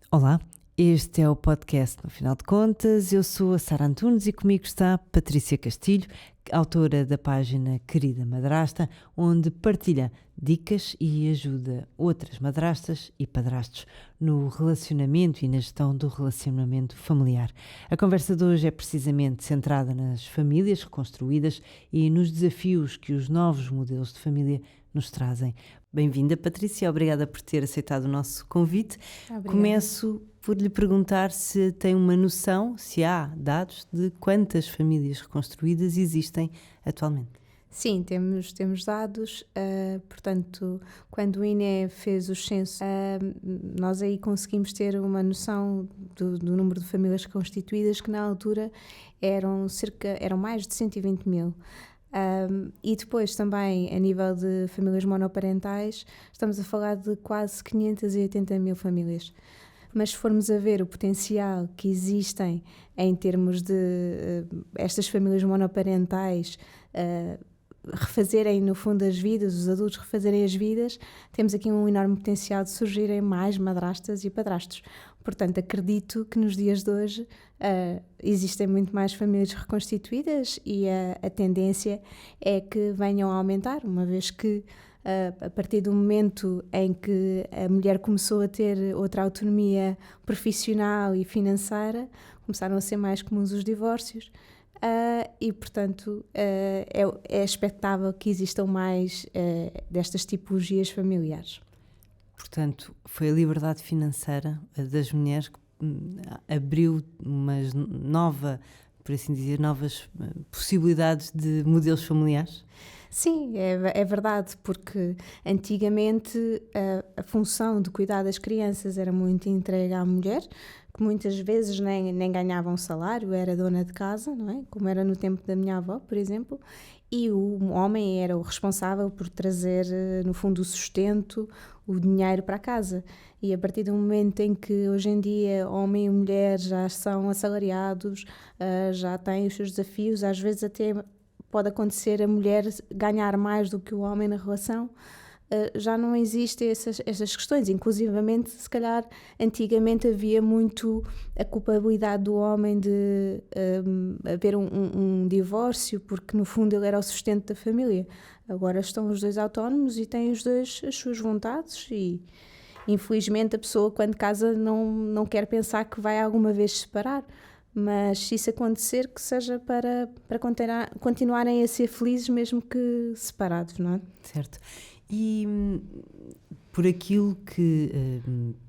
Olá, este é o podcast No Final de Contas. Eu sou a Sara Antunes e comigo está Patrícia Castilho, autora da página Querida Madrasta, onde partilha dicas e ajuda outras madrastas e padrastos no relacionamento e na gestão do relacionamento familiar. A conversa de hoje é precisamente centrada nas famílias reconstruídas e nos desafios que os novos modelos de família nos trazem. Bem-vinda, Patrícia, obrigada por ter aceitado o nosso convite. Obrigada. Começo por lhe perguntar se tem uma noção, se há dados de quantas famílias reconstruídas existem atualmente. Sim, temos dados, portanto, quando o INE fez os censos, nós aí conseguimos ter uma noção do número de famílias constituídas, que na altura eram mais de 120 mil. E depois também, a nível de famílias monoparentais, estamos a falar de quase 580 mil famílias. Mas se formos a ver o potencial que existem em termos de estas famílias monoparentais refazerem no fundo as vidas, os adultos refazerem as vidas, temos aqui um enorme potencial de surgirem mais madrastas e padrastos. Portanto, acredito que nos dias de hoje existem muito mais famílias reconstituídas e a tendência é que venham a aumentar, uma vez que a partir do momento em que a mulher começou a ter outra autonomia profissional e financeira, começaram a ser mais comuns os divórcios. E, portanto, é expectável que existam mais destas tipologias familiares. Portanto, foi a liberdade financeira das mulheres que abriu uma nova, por assim dizer, novas possibilidades de modelos familiares? Sim, é verdade, porque antigamente a função de cuidar das crianças era muito entregue à mulher, que muitas vezes nem ganhava um salário, era dona de casa, não é? Como era no tempo da minha avó, por exemplo, e o homem era o responsável por trazer, no fundo, o sustento, o dinheiro para casa. E a partir do momento em que hoje em dia homem e mulher já são assalariados, já têm os seus desafios, às vezes até pode acontecer a mulher ganhar mais do que o homem na relação, já não existem essas questões. Inclusivamente, se calhar, antigamente havia muito a culpabilidade do homem de haver um divórcio, porque no fundo ele era o sustento da família. Agora estão os dois autónomos e têm os dois as suas vontades e, infelizmente, a pessoa quando casa não quer pensar que vai alguma vez separar. Mas se isso acontecer, que seja para continuarem a ser felizes mesmo que separados, não é? Certo. E por aquilo que,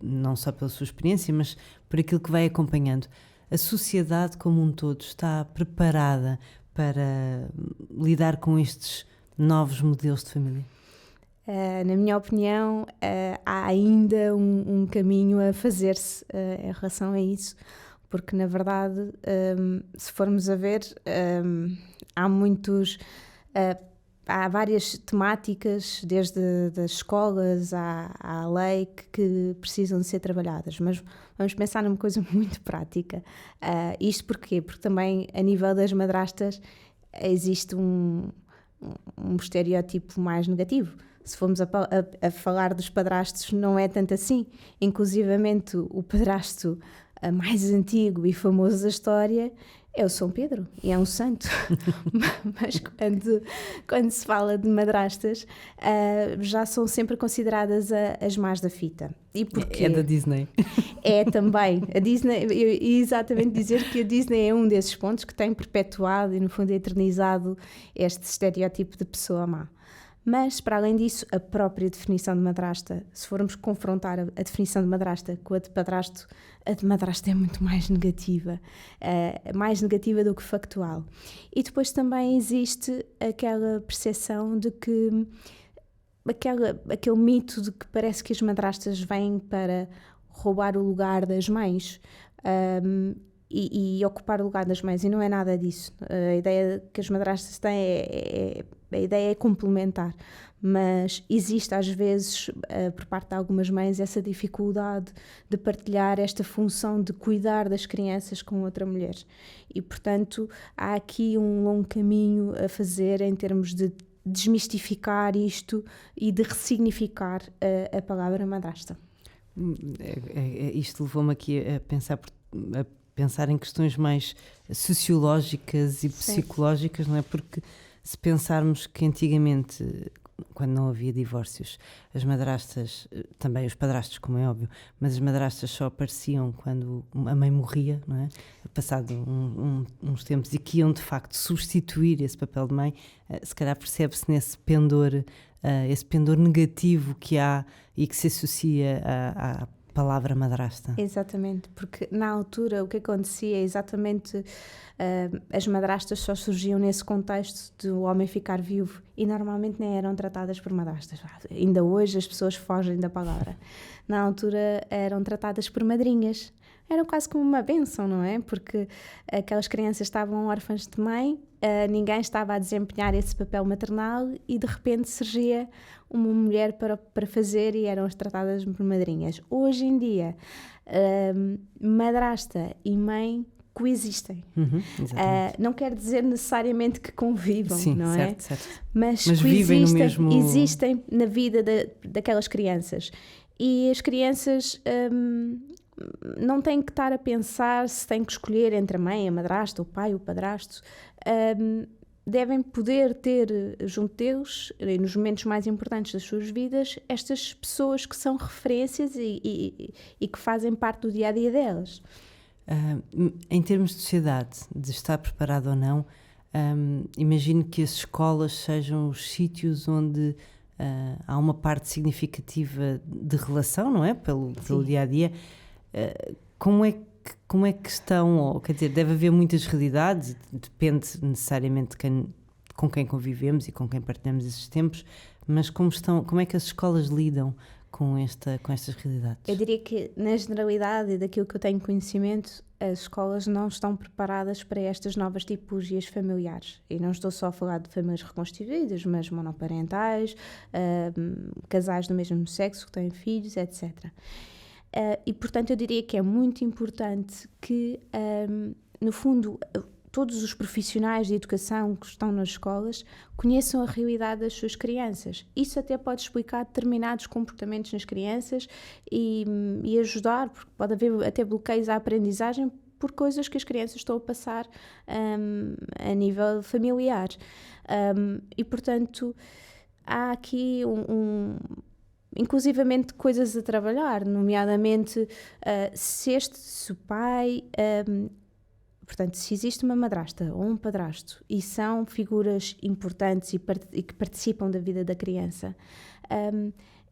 não só pela sua experiência, mas por aquilo que vai acompanhando, a sociedade como um todo está preparada para lidar com estes novos modelos de família? Na minha opinião, há ainda um caminho a fazer-se em relação a isso. Porque, na verdade, se formos a ver, há várias temáticas, desde das escolas à lei, que precisam de ser trabalhadas. Mas vamos pensar numa coisa muito prática. Isto porquê? Porque também, a nível das madrastas, existe um estereótipo mais negativo. Se formos a falar dos padrastos, não é tanto assim. Inclusivamente, o padrasto mais antigo e famoso da história é o São Pedro, e é um santo. Mas quando se fala de madrastas, já são sempre consideradas as más da fita. E porquê? É da Disney. É também. A Disney, exatamente dizer que a Disney é um desses pontos que tem perpetuado e, no fundo, eternizado este estereótipo de pessoa má. Mas, para além disso, a própria definição de madrasta, se formos confrontar a definição de madrasta com a de padrasto, a de madrasta é muito mais negativa do que factual. E depois também existe aquela percepção de que, aquele mito de que parece que as madrastas vêm para roubar o lugar das mães, e ocupar o lugar das mães, e não é nada disso. A ideia que as madrastas têm a ideia é complementar, mas existe às vezes, por parte de algumas mães, essa dificuldade de partilhar esta função de cuidar das crianças com outra mulher. E, portanto, há aqui um longo caminho a fazer em termos de desmistificar isto e de ressignificar a palavra madrasta. Isto levou-me aqui a pensar em questões mais sociológicas e psicológicas, não é? Porque se pensarmos que antigamente, quando não havia divórcios, as madrastas, também os padrastos, como é óbvio, mas as madrastas só apareciam quando a mãe morria, não é? Passado uns tempos, e que iam de facto substituir esse papel de mãe, se calhar percebe-se nesse pendor, esse pendor negativo que há e que se associa à palavra madrasta. Exatamente, porque na altura o que acontecia é exatamente, as madrastas só surgiam nesse contexto de o homem ficar viúvo e normalmente nem eram tratadas por madrastas. Ainda hoje as pessoas fogem da palavra. Na altura eram tratadas por madrinhas. Era quase como uma bênção, não é? Porque aquelas crianças estavam órfãs de mãe, ninguém estava a desempenhar esse papel maternal e de repente surgia uma mulher para fazer e eram tratadas por madrinhas. Hoje em dia, madrasta e mãe coexistem. Não quer dizer necessariamente que convivam, sim, não certo, é? certo. Mas vivem no mesmo... existem na vida daquelas crianças. E as crianças não têm que estar a pensar se têm que escolher entre a mãe, a madrasta, o pai, o padrasto. Devem poder ter junto deles, nos momentos mais importantes das suas vidas, estas pessoas que são referências e que fazem parte do dia-a-dia delas. Em termos de sociedade, de estar preparado ou não, imagino que as escolas sejam os sítios onde há uma parte significativa de relação, não é? Pelo dia-a-dia. Como é que estão, ou, quer dizer, deve haver muitas realidades, depende necessariamente com quem convivemos e com quem partilhamos esses tempos, mas como é que as escolas lidam com estas realidades? Eu diria que, na generalidade e daquilo que eu tenho conhecimento, as escolas não estão preparadas para estas novas tipologias familiares. E não estou só a falar de famílias reconstituídas, mas monoparentais, casais do mesmo sexo que têm filhos, etc. E, portanto, eu diria que é muito importante que, no fundo, todos os profissionais de educação que estão nas escolas conheçam a realidade das suas crianças. Isso até pode explicar determinados comportamentos nas crianças e ajudar, porque pode haver até bloqueios à aprendizagem por coisas que as crianças estão a passar a nível familiar. E, portanto, há aqui inclusivamente coisas a trabalhar, nomeadamente se o pai... Portanto, se existe uma madrasta ou um padrasto e são figuras importantes e que participam da vida da criança,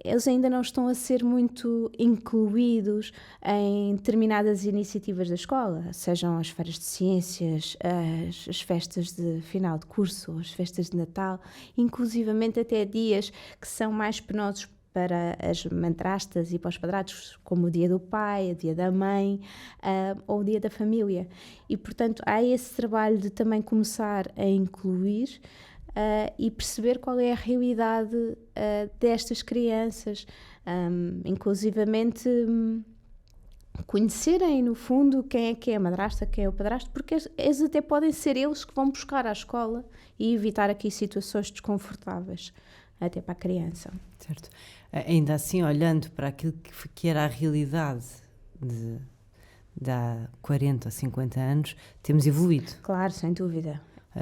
eles ainda não estão a ser muito incluídos em determinadas iniciativas da escola, sejam as feiras de ciências, as festas de final de curso, as festas de Natal, inclusivamente até dias que são mais penosos para as madrastas e para os padrastos, como o dia do pai, o dia da mãe ou o dia da família. E, portanto, há esse trabalho de também começar a incluir e perceber qual é a realidade destas crianças, inclusivamente conhecerem, no fundo, quem é que é a madrasta, quem é o padrasto, porque eles até podem ser eles que vão buscar à escola e evitar aqui situações desconfortáveis, até para a criança. Certo. Ainda assim, olhando para aquilo que era a realidade de há 40 ou 50 anos, temos evoluído. Claro, sem dúvida.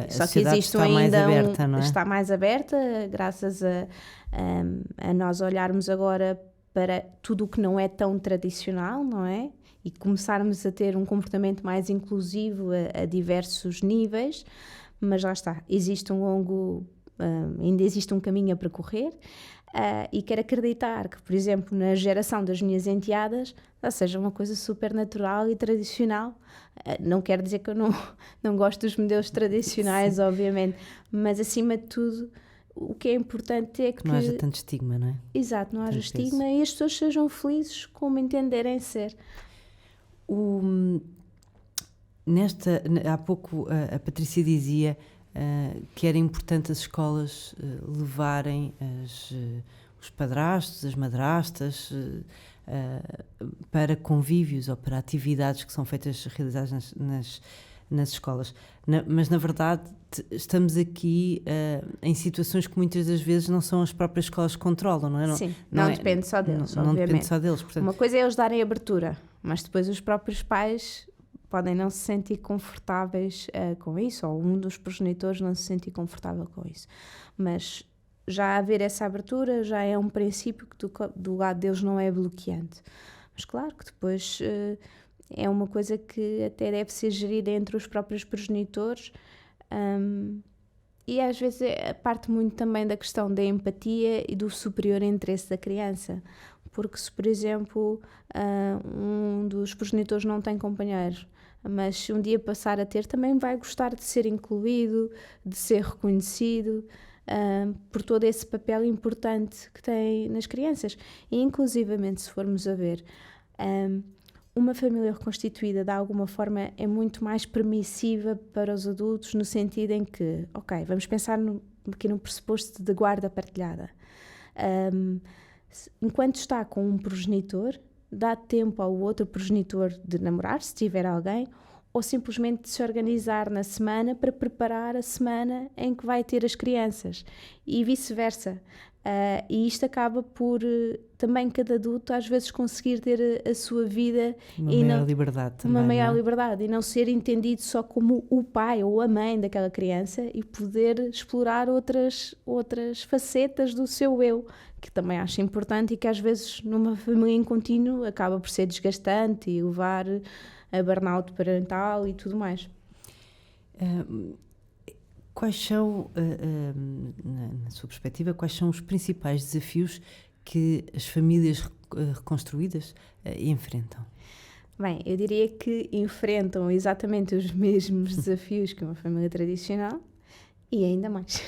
Só que existe ainda mais aberta, não é? Está mais aberta, graças a nós olharmos agora para tudo o que não é tão tradicional, não é? E começarmos a ter um comportamento mais inclusivo a diversos níveis, mas lá está, ainda existe um caminho a percorrer. E quero acreditar que, por exemplo, na geração das minhas enteadas, seja uma coisa super natural e tradicional. Não quer dizer que eu não gosto dos modelos tradicionais, obviamente, mas acima de tudo, o que é importante é que... Não haja tanto estigma, não é? Exato, não haja estigma e as pessoas sejam felizes como entenderem ser. Há pouco a Patrícia dizia... que era importante as escolas levarem os padrastos, as madrastas para convívios ou para atividades que são realizadas nas escolas. Mas, na verdade, estamos aqui em situações que muitas das vezes não são as próprias escolas que controlam, não é? Sim, não depende só deles, não obviamente. Depende só deles. Portanto, uma coisa é eles darem abertura, mas depois os próprios pais podem não se sentir confortáveis com isso, ou um dos progenitores não se sentir confortável com isso. Mas já haver essa abertura já é um princípio que do lado deles não é bloqueante. Mas claro que depois é uma coisa que até deve ser gerida entre os próprios progenitores, e às vezes parte muito também da questão da empatia e do superior interesse da criança. Porque se, por exemplo, um dos progenitores não tem companheiros, mas se um dia passar a ter, também vai gostar de ser incluído, de ser reconhecido, por todo esse papel importante que tem nas crianças. E inclusivamente, se formos a ver, uma família reconstituída de alguma forma é muito mais permissiva para os adultos, no sentido em que, ok, vamos pensar aqui no pressuposto de guarda partilhada. Enquanto está com um progenitor, dá tempo ao outro progenitor de namorar, se tiver alguém, ou simplesmente de se organizar na semana para preparar a semana em que vai ter as crianças, e vice-versa. E isto acaba por também cada adulto às vezes conseguir ter a sua vida uma maior liberdade também, uma maior liberdade, e não ser entendido só como o pai ou a mãe daquela criança, e poder explorar outras facetas do seu eu, que também acho importante, e que às vezes numa família em contínuo acaba por ser desgastante e levar a burnout parental e tudo mais. Quais são, na sua perspectiva, quais são os principais desafios que as famílias reconstruídas enfrentam? Bem, eu diria que enfrentam exatamente os mesmos desafios que uma família tradicional, e ainda mais.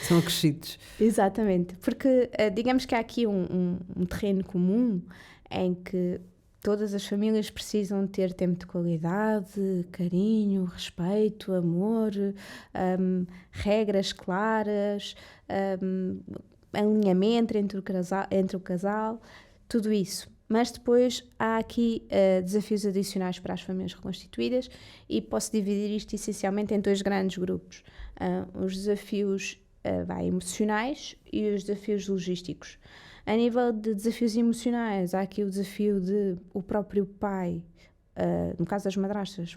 São acrescidos. Exatamente, porque digamos que há aqui um terreno comum em que todas as famílias precisam ter tempo de qualidade, carinho, respeito, amor, regras claras, alinhamento entre o casal, tudo isso. Mas depois há aqui desafios adicionais para as famílias reconstituídas, e posso dividir isto essencialmente em 2 grandes grupos. Os desafios emocionais e os desafios logísticos. A nível de desafios emocionais, há aqui o desafio de o próprio pai, no caso das madrastas,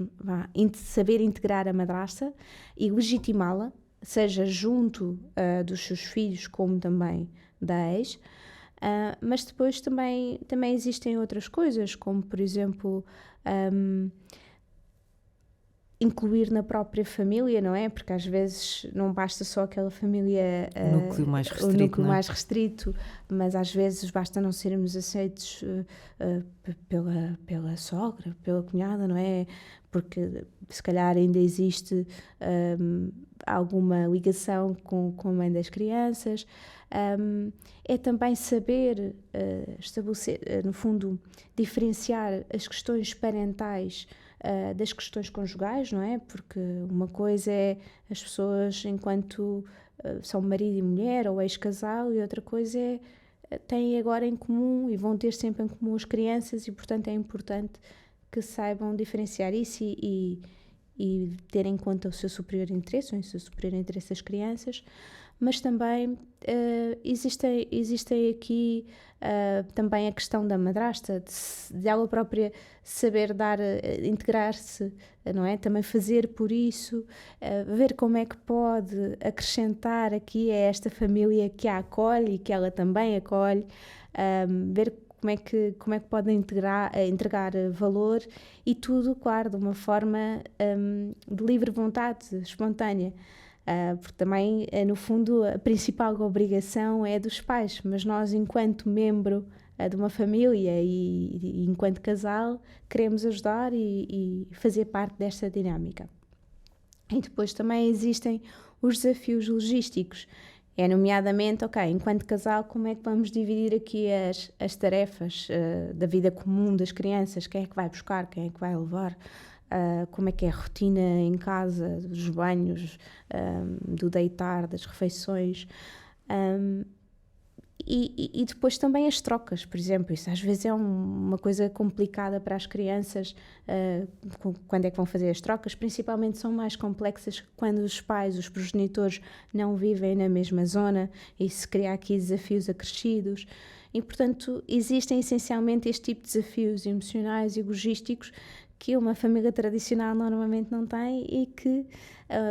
saber integrar a madrasta e legitimá-la, seja junto dos seus filhos como também da ex. Mas depois também existem outras coisas, como por exemplo incluir na própria família, não é? Porque às vezes não basta só aquela família, o núcleo mais restrito, mas às vezes basta não sermos aceitos pela sogra, pela cunhada, não é? Porque se calhar ainda existe alguma ligação com a mãe das crianças. É também saber estabelecer, no fundo, diferenciar as questões parentais das questões conjugais, não é? Porque uma coisa é as pessoas enquanto são marido e mulher ou ex-casal, e outra coisa é têm agora em comum e vão ter sempre em comum as crianças, e portanto é importante que saibam diferenciar isso e ter em conta o seu superior interesse, ou o seu superior interesse das crianças. Mas também existem aqui também a questão da madrasta, de ela própria saber integrar-se, não é? Também fazer por isso, ver como é que pode acrescentar aqui a esta família que a acolhe e que ela também acolhe, ver como é que pode entregar valor, e tudo, claro, de uma forma de livre vontade, espontânea. Porque também, no fundo, a principal obrigação é dos pais, mas nós, enquanto membro de uma família e enquanto casal, queremos ajudar e fazer parte desta dinâmica. E depois também existem os desafios logísticos, nomeadamente, enquanto casal, como é que vamos dividir aqui as tarefas da vida comum das crianças? Quem é que vai buscar, quem é que vai levar? Como é que é a rotina em casa, dos banhos, do deitar, das refeições, E depois também as trocas, por exemplo, isso às vezes é uma coisa complicada para as crianças, quando é que vão fazer as trocas, principalmente são mais complexas quando os pais, os progenitores não vivem na mesma zona e se cria aqui desafios acrescidos e, portanto, existem essencialmente este tipo de desafios emocionais e logísticos que uma família tradicional normalmente não tem e que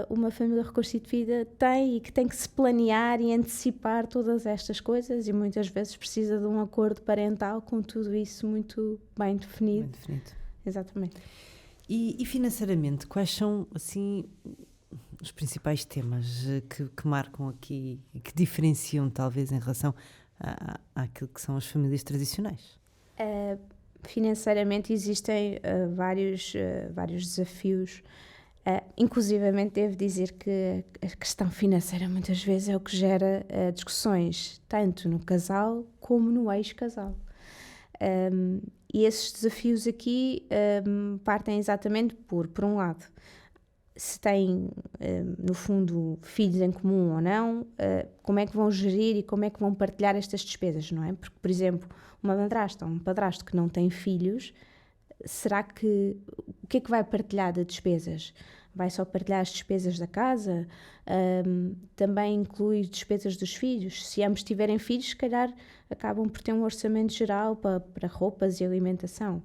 uma família reconstituída tem e que tem que se planear e antecipar todas estas coisas e muitas vezes precisa de um acordo parental com tudo isso muito bem definido. Bem definido. Exatamente. E financeiramente, quais são, assim, os principais temas que marcam aqui e que diferenciam, talvez, em relação àquilo que são as famílias tradicionais? Financeiramente existem vários desafios, inclusivamente devo dizer que a questão financeira muitas vezes é o que gera discussões, tanto no casal como no ex-casal. E esses desafios aqui partem exatamente por um lado, se têm, no fundo, filhos em comum ou não, como é que vão gerir e como é que vão partilhar estas despesas, não é? Porque, por exemplo, uma madrasta ou um padrasto que não tem filhos, o que é que vai partilhar de despesas? Vai só partilhar as despesas da casa? Também inclui despesas dos filhos? Se ambos tiverem filhos, se calhar acabam por ter um orçamento geral para roupas e alimentação.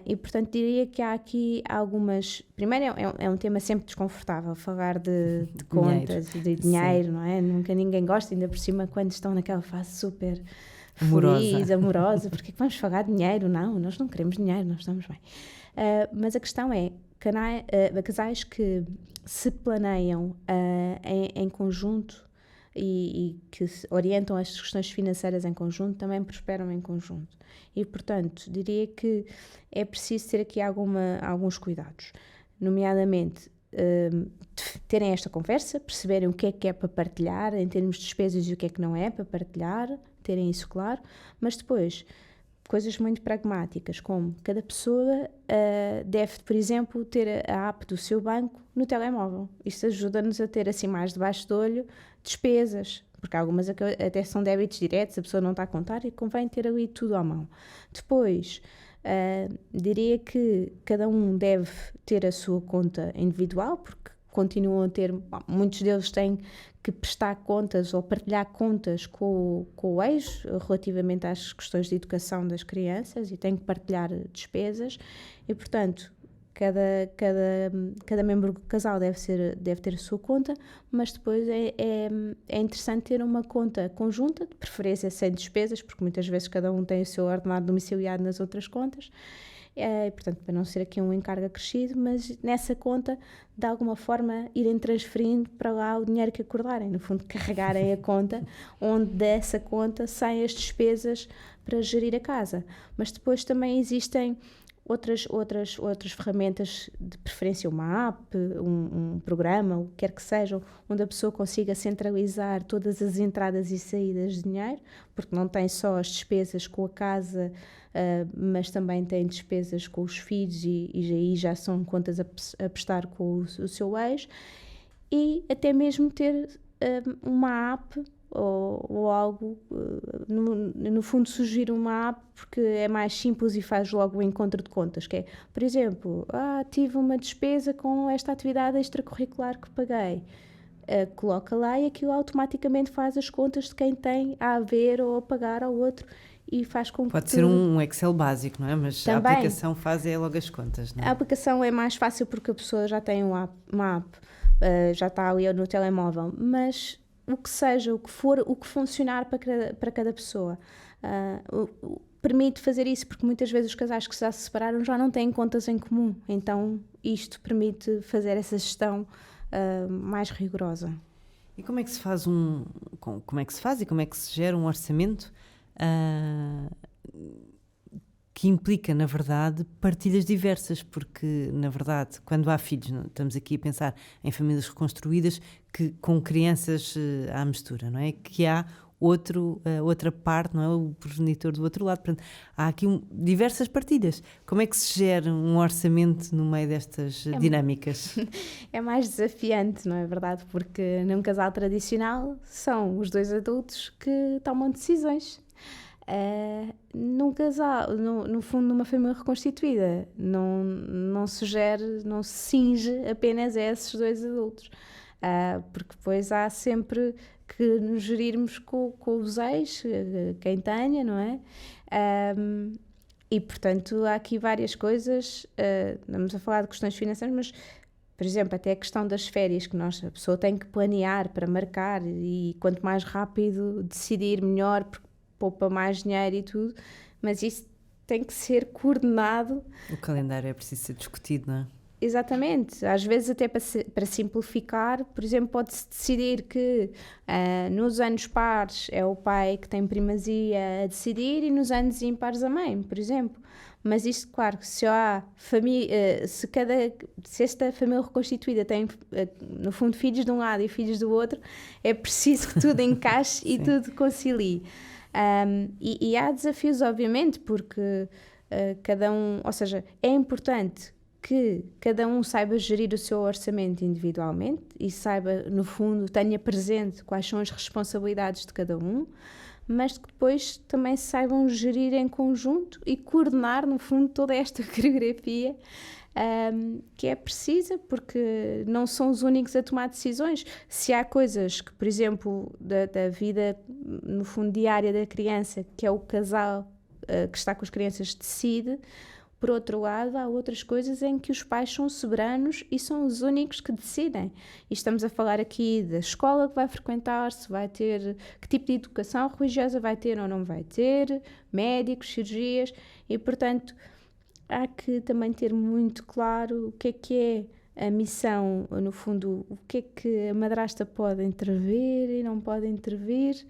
E portanto diria que há aqui algumas... Primeiro é um tema sempre desconfortável falar de contas, de dinheiro, sim. Não é? Nunca ninguém gosta, ainda por cima quando estão naquela fase super feliz, amorosa, porque é que vamos falar de dinheiro? Não, nós não queremos dinheiro, nós estamos bem. Mas a questão é, casais que se planeiam em conjunto e que se orientam as questões financeiras em conjunto, também prosperam em conjunto. E, portanto, diria que é preciso ter aqui alguns cuidados, nomeadamente terem esta conversa, perceberem o que é para partilhar em termos de despesas e o que é que não é para partilhar, terem isso claro, mas depois coisas muito pragmáticas, como cada pessoa deve, por exemplo, ter a app do seu banco no telemóvel. Isso ajuda-nos a ter assim mais debaixo do olho despesas, porque algumas até são débitos diretos, a pessoa não está a contar e convém ter ali tudo à mão. Depois, diria que cada um deve ter a sua conta individual, porque continuam a ter, muitos deles têm que prestar contas ou partilhar contas com o ex relativamente às questões de educação das crianças e têm que partilhar despesas e, portanto, cada membro do casal deve ter a sua conta, mas depois é interessante ter uma conta conjunta, de preferência sem despesas, porque muitas vezes cada um tem o seu ordenado domiciliado nas outras contas, portanto, para não ser aqui um encargo acrescido, mas nessa conta, de alguma forma, irem transferindo para lá o dinheiro que acordarem, no fundo, carregarem a conta, onde dessa conta saem as despesas para gerir a casa. Mas depois também existem outras ferramentas, de preferência uma app, um programa, o que quer que sejam, onde a pessoa consiga centralizar todas as entradas e saídas de dinheiro, porque não tem só as despesas com a casa, mas também tem despesas com os filhos e aí já são contas a prestar com o seu ex, e até mesmo ter uma app ou algo, no fundo surgir uma app porque é mais simples e faz logo o encontro de contas, que é, por exemplo, tive uma despesa com esta atividade extracurricular que paguei, coloca lá e aquilo automaticamente faz as contas de quem tem a haver ou a pagar ao outro e faz com que... Pode ser um Excel básico, não é? Mas também, a aplicação faz logo as contas, não é? A aplicação é mais fácil porque a pessoa já tem uma app, já está ali no telemóvel, mas o que seja, o que for, o que funcionar para cada pessoa. Permite fazer isso, porque muitas vezes os casais que já se separaram já não têm contas em comum, então isto permite fazer essa gestão mais rigorosa. E como é que se faz e como é que se gera um orçamento que implica, na verdade, partilhas diversas, porque, na verdade, quando há filhos, estamos aqui a pensar em famílias reconstruídas com crianças à mistura, não é? Que há outra parte, não é? O progenitor do outro lado. Portanto, há aqui diversas partilhas. Como é que se gera um orçamento no meio destas dinâmicas? É mais desafiante, não é verdade? Porque num casal tradicional são os dois adultos que tomam decisões. Num casal, no fundo, numa família reconstituída, não se gera, não se cinge apenas a esses dois adultos. Porque depois há sempre que nos gerirmos com os ex, quem tenha, não é? E, portanto, há aqui várias coisas, estamos a falar de questões financeiras, mas, por exemplo, até a questão das férias, que a pessoa tem que planear para marcar, e quanto mais rápido decidir, melhor, porque poupa mais dinheiro e tudo, mas isso tem que ser coordenado. O calendário é preciso ser discutido, não é? Exatamente, às vezes até para simplificar, por exemplo, pode-se decidir que nos anos pares é o pai que tem primazia a decidir e nos anos ímpares a mãe, por exemplo. Mas isto, claro, se esta família reconstituída tem, no fundo, filhos de um lado e filhos do outro, é preciso que tudo encaixe e tudo concilie. E há desafios, obviamente, porque cada um, ou seja, é importante que cada um saiba gerir o seu orçamento individualmente e saiba, no fundo, tenha presente quais são as responsabilidades de cada um, mas que depois também saibam gerir em conjunto e coordenar, no fundo, toda esta coreografia que é precisa, porque não são os únicos a tomar decisões. Se há coisas que, por exemplo, da vida, no fundo, diária da criança, que é o casal que está com as crianças, decide. Por outro lado, há outras coisas em que os pais são soberanos e são os únicos que decidem. E estamos a falar aqui da escola que vai frequentar, se vai ter, que tipo de educação religiosa vai ter ou não vai ter, médicos, cirurgias, e portanto há que também ter muito claro o que é a missão, no fundo, o que é que a madrasta pode intervir e não pode intervir,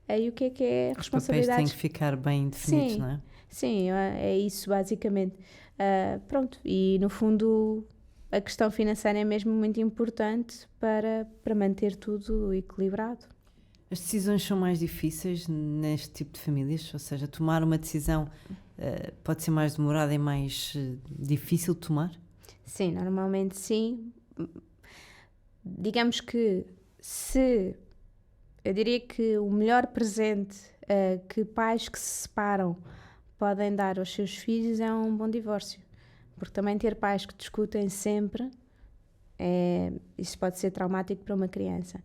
e o que é a responsabilidade. Os papéis têm que ficar bem definidos, não é? Sim, é isso basicamente. Pronto, e no fundo a questão financeira é mesmo muito importante para manter tudo equilibrado. As decisões são mais difíceis neste tipo de famílias? Ou seja, tomar uma decisão pode ser mais demorada e mais difícil de tomar? Sim, normalmente sim. Digamos que eu diria que o melhor presente que pais que se separam podem dar aos seus filhos é um bom divórcio, porque também ter pais que discutem sempre, isso pode ser traumático para uma criança,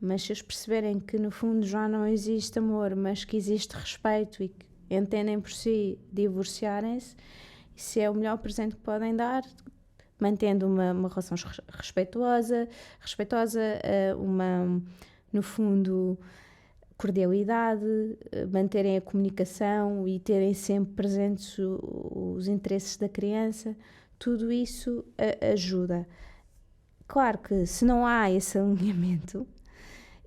mas se eles perceberem que no fundo já não existe amor, mas que existe respeito e que entendem por si divorciarem-se, isso é o melhor presente que podem dar, mantendo uma relação respeitosa, no fundo, cordialidade, manterem a comunicação e terem sempre presentes os interesses da criança, tudo isso ajuda. Claro que se não há esse alinhamento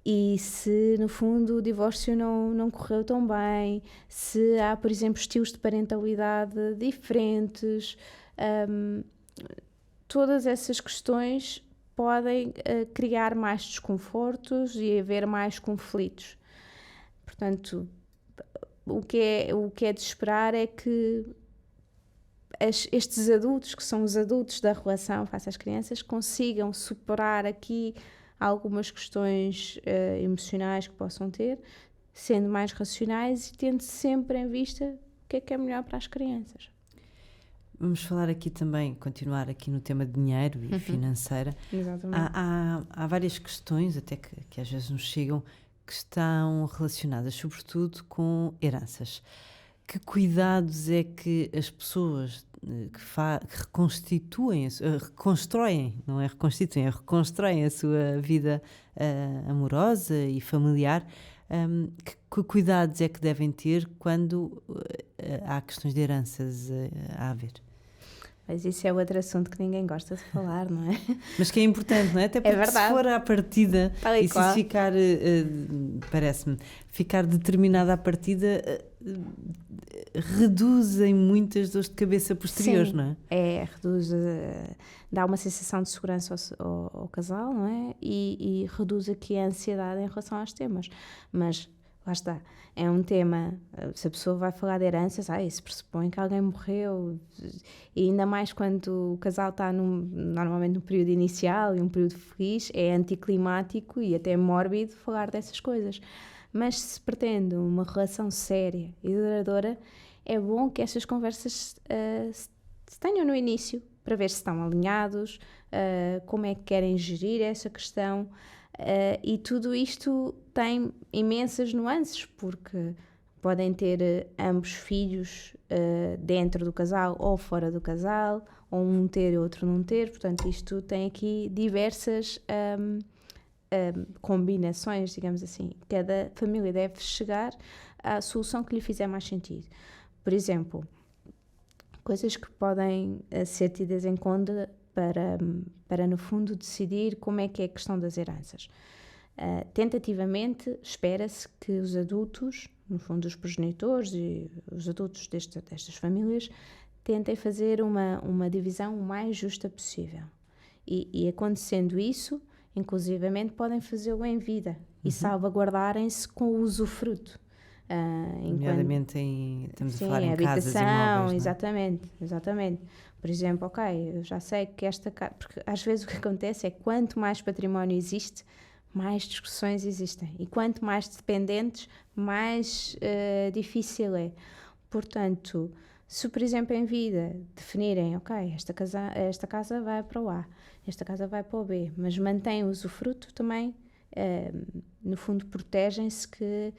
e se no fundo o divórcio não correu tão bem, se há, por exemplo, estilos de parentalidade diferentes, todas essas questões podem criar mais desconfortos e haver mais conflitos. Portanto, o que é de esperar é que estes adultos, que são os adultos da relação face às crianças, consigam superar aqui algumas questões emocionais que possam ter, sendo mais racionais e tendo sempre em vista o que é melhor para as crianças. Vamos falar aqui também, continuar aqui no tema de dinheiro e financeira. Exatamente. Há várias questões, até que às vezes nos chegam, que estão relacionadas sobretudo com heranças. Que cuidados é que as pessoas que reconstroem, não é reconstituem, é reconstroem a sua vida amorosa e familiar, que cuidados é que devem ter quando há questões de heranças a haver? Mas isso é outro assunto que ninguém gosta de falar, não é? Mas que é importante, não é? Até porque se for à partida, e se isso ficar, parece-me, ficar determinada à partida, reduzem muitas dores de cabeça posteriores, sim, não é? Reduz, dá uma sensação de segurança ao casal, não é? E reduz aqui a ansiedade em relação aos temas. Mas lá está, é um tema, se a pessoa vai falar de heranças, se pressupõe que alguém morreu, e ainda mais quando o casal está normalmente no período inicial e um período feliz, é anticlimático e até mórbido falar dessas coisas. Mas se pretende uma relação séria e duradoura, é bom que estas conversas se tenham no início, para ver se estão alinhados, como é que querem gerir essa questão. E tudo isto tem imensas nuances, porque podem ter ambos filhos dentro do casal ou fora do casal, ou um ter e outro não ter. Portanto, isto tem aqui diversas combinações, digamos assim. Cada família deve chegar à solução que lhe fizer mais sentido. Por exemplo, coisas que podem ser tidas em conta para, no fundo, decidir como é que é a questão das heranças. Tentativamente, espera-se que os adultos, no fundo os progenitores e os adultos destas famílias, tentem fazer uma divisão o mais justa possível. E acontecendo isso, inclusivamente, podem fazê-lo em vida e salvaguardarem-se com o usufruto. Nomeadamente estamos a falar em casas e imóveis, exatamente. Por exemplo, eu já sei que esta casa, porque às vezes o que acontece é que quanto mais património existe, mais discussões existem, e quanto mais dependentes, mais difícil é. Portanto, se por exemplo em vida definirem, esta casa vai para o A, esta casa vai para o B, mas mantém o usufruto também, no fundo protegem-se que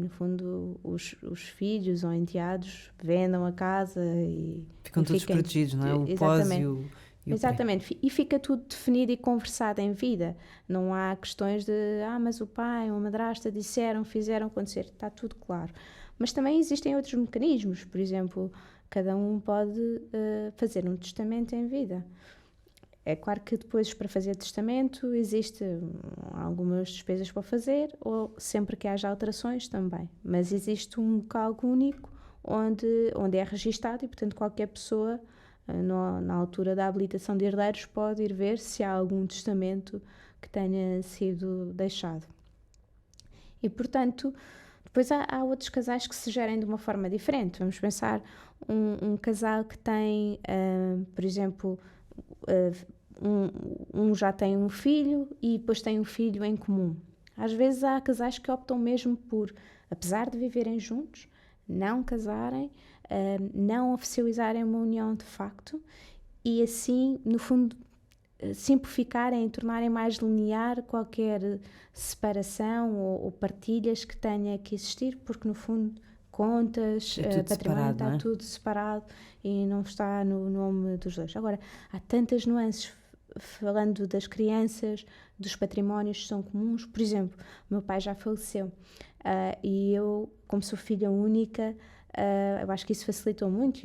no fundo os filhos ou enteados vendam a casa e ficam todos protegidos, não é? O pós e o exatamente, e fica tudo definido e conversado em vida. Não há questões de mas o pai ou a madrasta disseram, fizeram acontecer, está tudo claro. Mas também existem outros mecanismos, por exemplo, cada um pode fazer um testamento em vida. É claro que depois, para fazer testamento, existem algumas despesas para fazer, ou sempre que haja alterações também. Mas existe um local único onde é registado e, portanto, qualquer pessoa, na altura da habilitação de herdeiros, pode ir ver se há algum testamento que tenha sido deixado. E, portanto, depois há outros casais que se gerem de uma forma diferente. Vamos pensar um casal que tem, por exemplo, um já tem um filho e depois tem um filho em comum. Às vezes há casais que optam mesmo por, apesar de viverem juntos, não casarem, não oficializarem uma união de facto e assim, no fundo, simplificarem e tornarem mais linear qualquer separação ou partilhas que tenha que existir, porque no fundo contas, património, está tudo separado e não está no nome dos dois. Agora, há tantas nuances, falando das crianças, dos patrimónios que são comuns. Por exemplo, o meu pai já faleceu e eu, como sou filha única, eu acho que isso facilitou muito.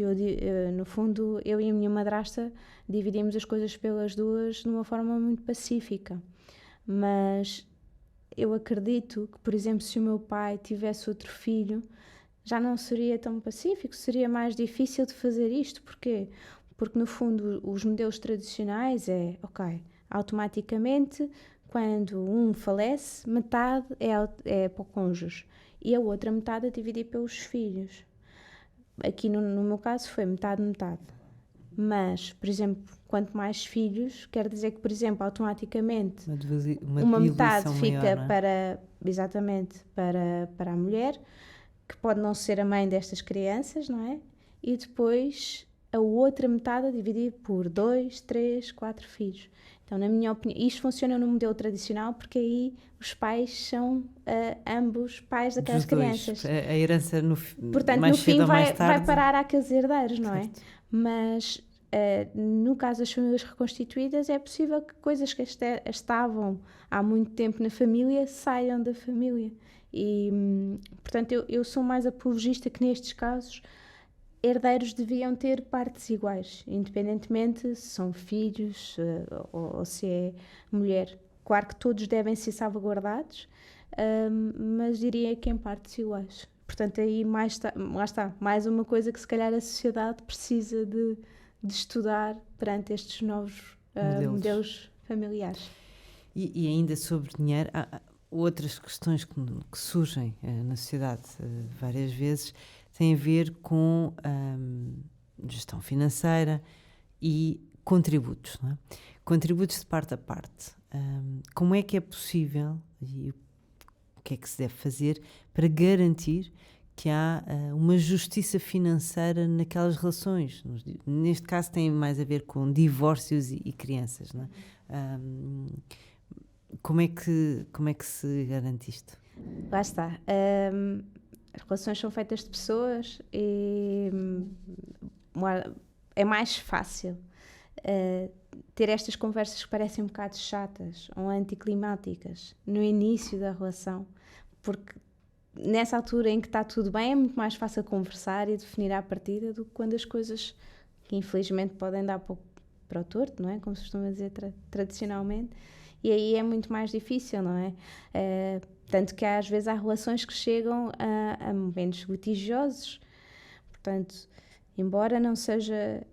No fundo, eu e a minha madrasta dividimos as coisas pelas duas de uma forma muito pacífica. Mas eu acredito que, por exemplo, se o meu pai tivesse outro filho, já não seria tão pacífico, seria mais difícil de fazer isto. Porquê? Porque, no fundo, os modelos tradicionais automaticamente, quando um falece, metade é para o cônjuge e a outra metade é dividida pelos filhos. Aqui, no meu caso, foi metade. Mas, por exemplo, quanto mais filhos, quer dizer que, por exemplo, automaticamente uma metade fica maior, para a mulher, que pode não ser a mãe destas crianças, não é? E depois a outra metade é dividida por 2, 3, 4 filhos. Então, na minha opinião, isto funciona no modelo tradicional porque aí os pais são ambos pais daquelas crianças. A herança, portanto, mais no cedo fim ou mais tarde... vai parar àqueles herdeiros, não é? Certo. Mas no caso das famílias reconstituídas, é possível que coisas que estavam há muito tempo na família saiam da família. E, portanto, eu sou mais apologista que nestes casos herdeiros deviam ter partes iguais, independentemente se são filhos ou se é mulher. Claro que todos devem ser salvaguardados, mas diria que em partes iguais. Portanto, aí lá está, mais uma coisa que se calhar a sociedade precisa de estudar perante estes novos modelos familiares. E ainda sobre dinheiro, outras questões que surgem na sociedade várias vezes têm a ver com gestão financeira e contributos, não é? Contributos de parte a parte. Como é que é possível e o que é que se deve fazer para garantir que há uma justiça financeira naquelas relações? Neste caso tem mais a ver com divórcios e crianças, não é? Como é que se garante isto? Lá está. As relações são feitas de pessoas e é mais fácil ter estas conversas que parecem um bocado chatas ou anticlimáticas no início da relação, porque nessa altura em que está tudo bem é muito mais fácil conversar e definir à partida do que quando as coisas, que infelizmente podem dar pouco para o torto, não é? Como se costuma dizer tradicionalmente, e aí é muito mais difícil, não é? Tanto que às vezes há relações que chegam a momentos litigiosos. Portanto, embora não seja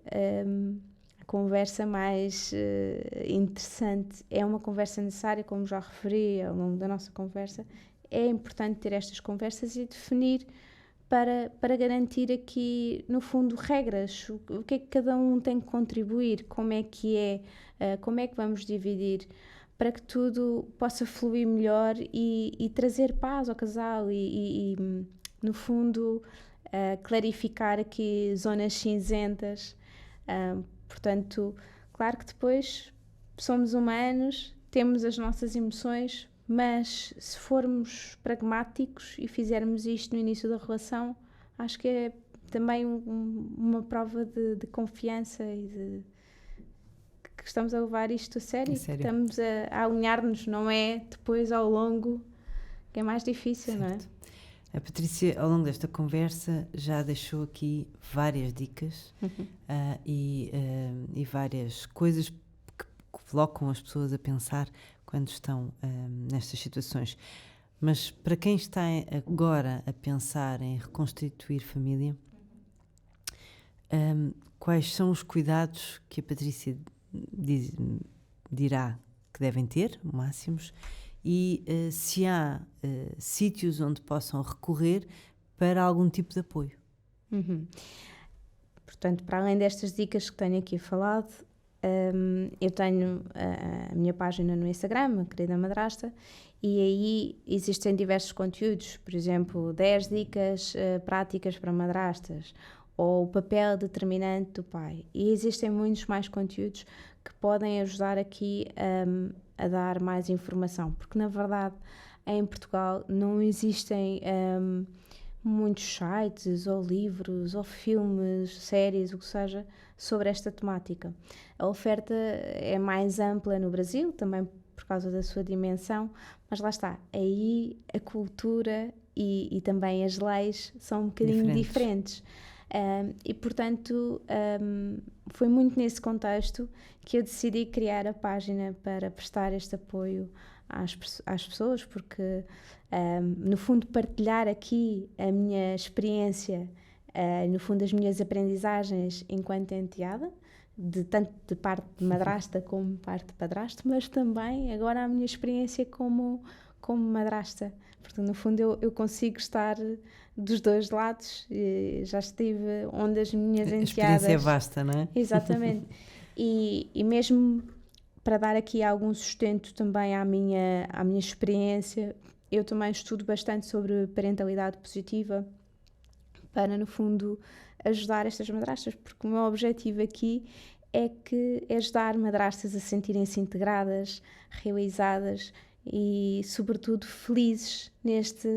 a conversa mais interessante, é uma conversa necessária, como já referi ao longo da nossa conversa. É importante ter estas conversas e definir para garantir aqui, no fundo, regras. O que é que cada um tem que contribuir, como é que vamos dividir, para que tudo possa fluir melhor e trazer paz ao casal e no fundo, clarificar aqui zonas cinzentas. Portanto, claro que depois somos humanos, temos as nossas emoções, mas se formos pragmáticos e fizermos isto no início da relação, acho que é também uma prova de confiança e de que estamos a levar isto a sério, que estamos a alinhar-nos, não é depois ao longo que é mais difícil, certo. Não é? A Patrícia, ao longo desta conversa, já deixou aqui várias dicas e várias coisas que colocam as pessoas a pensar quando estão nestas situações. Mas para quem está agora a pensar em reconstituir família, quais são os cuidados que a Patrícia dirá que devem ter, máximos, e se há sítios onde possam recorrer para algum tipo de apoio? Portanto, para além destas dicas que tenho aqui falado, eu tenho a minha página no Instagram, a Querida Madrasta, e aí existem diversos conteúdos, por exemplo, 10 dicas práticas para madrastas, ou o papel determinante do pai. E existem muitos mais conteúdos que podem ajudar aqui a dar mais informação, porque na verdade em Portugal não existem muitos sites, ou livros, ou filmes, séries, o que seja, sobre esta temática. A oferta é mais ampla no Brasil, também por causa da sua dimensão, mas lá está, aí a cultura e também as leis são um bocadinho diferentes. E portanto foi muito nesse contexto que eu decidi criar a página para prestar este apoio às pessoas, porque no fundo partilhar aqui a minha experiência, no fundo as minhas aprendizagens enquanto enteada, tanto de parte de madrasta como parte de padrasto, mas também agora a minha experiência como madrasta. Portanto, no fundo eu consigo estar dos dois lados, e já estive onde as minhas enteadas... A experiência é vasta, não é? Exatamente. E mesmo para dar aqui algum sustento também à minha experiência, eu também estudo bastante sobre parentalidade positiva para, no fundo, ajudar estas madrastas, porque o meu objetivo aqui é ajudar madrastas a sentirem-se integradas, realizadas e, sobretudo, felizes neste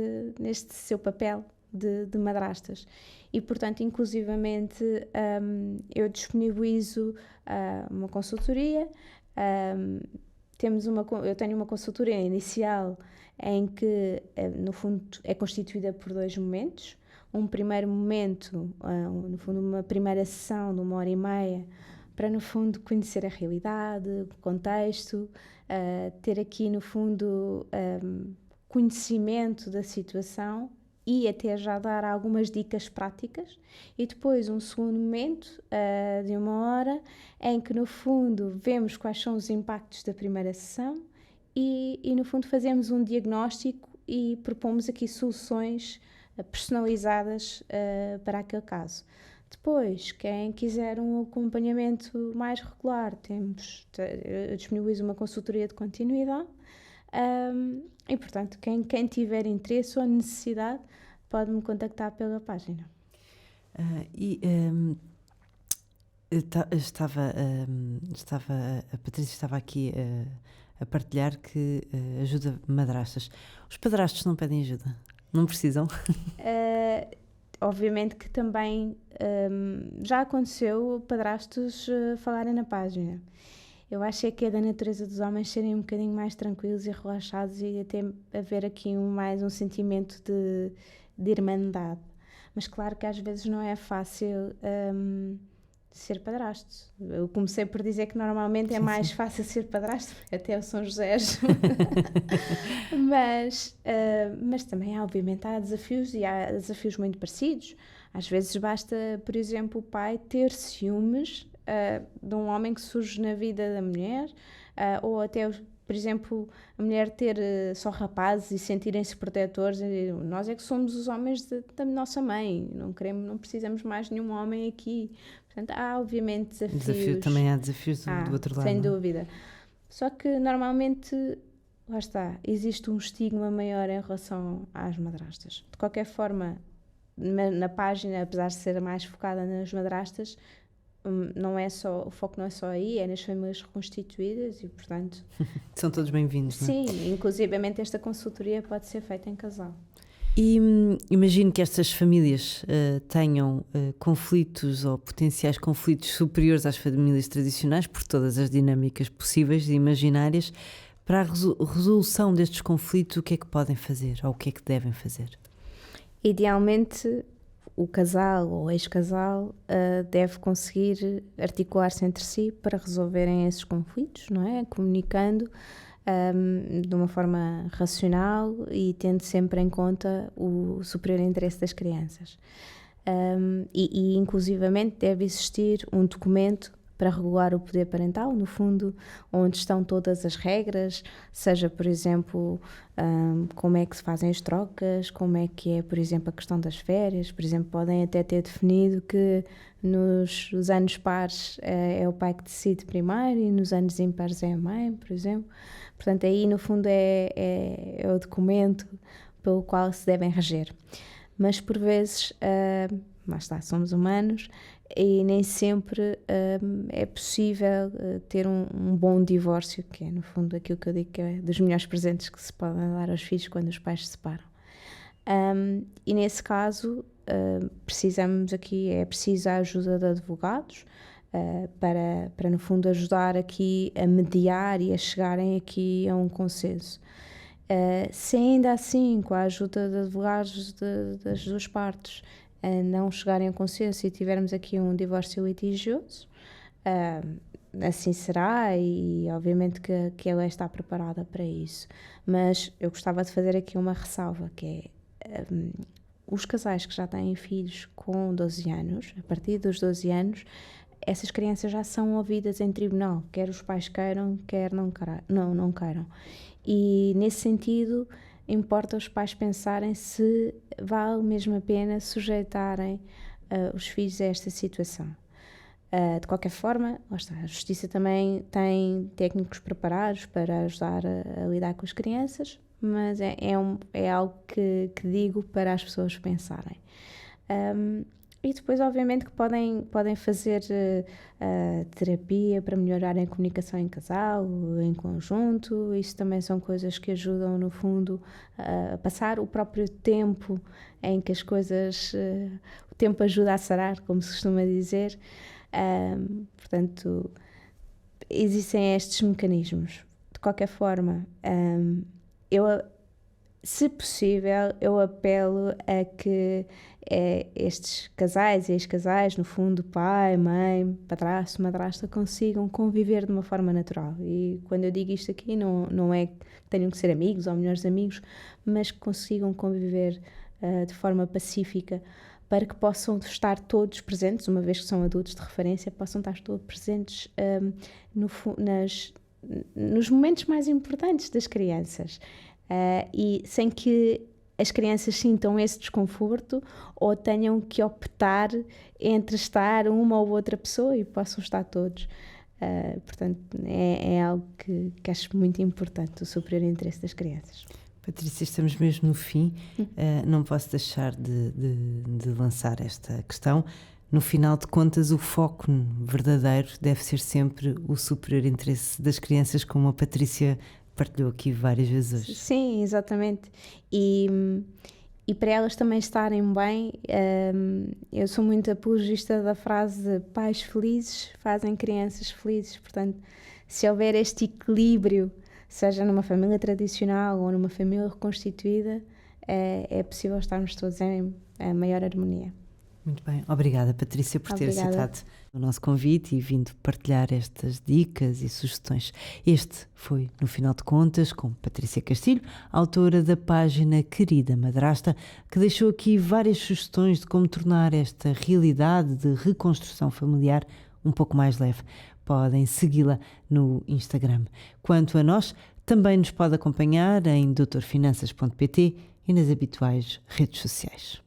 seu papel de madrastas. E, portanto, inclusivamente, eu disponibilizo uma consultoria. Eu tenho uma consultoria inicial em que, no fundo, é constituída por 2 momentos. Um primeiro momento, no fundo, uma primeira sessão de 1h30, para, no fundo, conhecer a realidade, o contexto, ter aqui, no fundo, conhecimento da situação e até já dar algumas dicas práticas, e depois um segundo momento de 1 hora em que, no fundo, vemos quais são os impactos da primeira sessão e no fundo fazemos um diagnóstico e propomos aqui soluções personalizadas para aquele caso. Depois, quem quiser um acompanhamento mais regular, eu disponibilizo uma consultoria de continuidade e, portanto, quem tiver interesse ou necessidade pode-me contactar pela página. A Patrícia estava aqui a partilhar que ajuda madrastas. Os padrastos não pedem ajuda? Não precisam? Obviamente que também já aconteceu padrastos falarem na página. Eu acho que é da natureza dos homens serem um bocadinho mais tranquilos e relaxados e até haver aqui mais um sentimento de irmandade. Mas claro que às vezes não é fácil ser padrasto. Eu comecei por dizer que normalmente é mais fácil ser padrasto, até o São José mas também obviamente há desafios e há desafios muito parecidos. Às vezes basta, por exemplo, o pai ter ciúmes de um homem que surge na vida da mulher, ou até, por exemplo, a mulher ter só rapazes e sentirem-se protetores. Nós é que somos os homens da nossa mãe, não precisamos mais nenhum homem aqui. Portanto, há obviamente desafios. Também há desafios do outro lado. Sem dúvida. Só que normalmente, lá está, existe um estigma maior em relação às madrastas. De qualquer forma, na página, apesar de ser mais focada nas madrastas, o foco não é só aí, é nas famílias reconstituídas e, portanto... São todos bem-vindos, não é? Sim, inclusivamente esta consultoria pode ser feita em casal. E imagino que estas famílias tenham conflitos ou potenciais conflitos superiores às famílias tradicionais por todas as dinâmicas possíveis e imaginárias. Para a resolução destes conflitos, o que é que podem fazer ou o que é que devem fazer? Idealmente, o casal ou ex-casal deve conseguir articular-se entre si para resolverem esses conflitos, não é? Comunicando de uma forma racional e tendo sempre em conta o superior interesse das crianças. E inclusivamente deve existir um documento para regular o poder parental, no fundo, onde estão todas as regras, seja, por exemplo, como é que se fazem as trocas, como é que é, por exemplo, a questão das férias. Por exemplo, podem até ter definido que nos anos pares é o pai que decide primeiro e nos anos ímpares é a mãe, por exemplo. Portanto, aí, no fundo, é o documento pelo qual se devem reger. Mas, por vezes, lá está, somos humanos e nem sempre é possível ter um bom divórcio, que é, no fundo, aquilo que eu digo que é dos melhores presentes que se podem dar aos filhos quando os pais se separam. E, nesse caso, é preciso a ajuda de advogados, para, no fundo, ajudar aqui a mediar e a chegarem aqui a um consenso. Se ainda assim, com a ajuda de advogados das duas partes, não chegarem a consenso e tivermos aqui um divórcio litigioso, assim será e obviamente que ela está preparada para isso. Mas eu gostava de fazer aqui uma ressalva, que é os casais que já têm filhos com 12 anos, a partir dos 12 anos, essas crianças já são ouvidas em tribunal, quer os pais queiram, quer não queiram. E, nesse sentido, importa os pais pensarem se vale mesmo a pena sujeitarem os filhos a esta situação. De qualquer forma, lá está, a Justiça também tem técnicos preparados para ajudar a lidar com as crianças, mas é algo que digo para as pessoas pensarem. E depois, obviamente, que podem fazer terapia para melhorar a comunicação em casal, em conjunto. Isso também são coisas que ajudam, no fundo, a passar o próprio tempo em que as coisas... o tempo ajuda a sarar, como se costuma dizer. Portanto, existem estes mecanismos. De qualquer forma, se possível, eu apelo a que estes casais e ex-casais, no fundo, pai, mãe, padrasto, madrasta, consigam conviver de uma forma natural. E quando eu digo isto aqui, não é que tenham que ser amigos ou melhores amigos, mas que consigam conviver de forma pacífica, para que possam estar todos presentes, uma vez que são adultos de referência, possam estar todos presentes nos momentos mais importantes das crianças, e sem que as crianças sintam esse desconforto ou tenham que optar entre estar uma ou outra pessoa e possam estar todos. Portanto, é algo que acho muito importante, o superior interesse das crianças. Patrícia, estamos mesmo no fim. Não posso deixar de lançar esta questão. No final de contas, o foco verdadeiro deve ser sempre o superior interesse das crianças, como a Patrícia partilhou aqui várias vezes hoje. Sim, exatamente. E para elas também estarem bem, eu sou muito apologista da frase pais felizes fazem crianças felizes. Portanto, se houver este equilíbrio, seja numa família tradicional ou numa família reconstituída, é possível estarmos todos em maior harmonia. Muito bem, obrigada Patrícia por ter aceitado o nosso convite e vindo partilhar estas dicas e sugestões. Este foi, no final de contas, com Patrícia Castilho, autora da página Querida Madrasta, que deixou aqui várias sugestões de como tornar esta realidade de reconstrução familiar um pouco mais leve. Podem segui-la no Instagram. Quanto a nós, também nos pode acompanhar em doutorfinanças.pt e nas habituais redes sociais.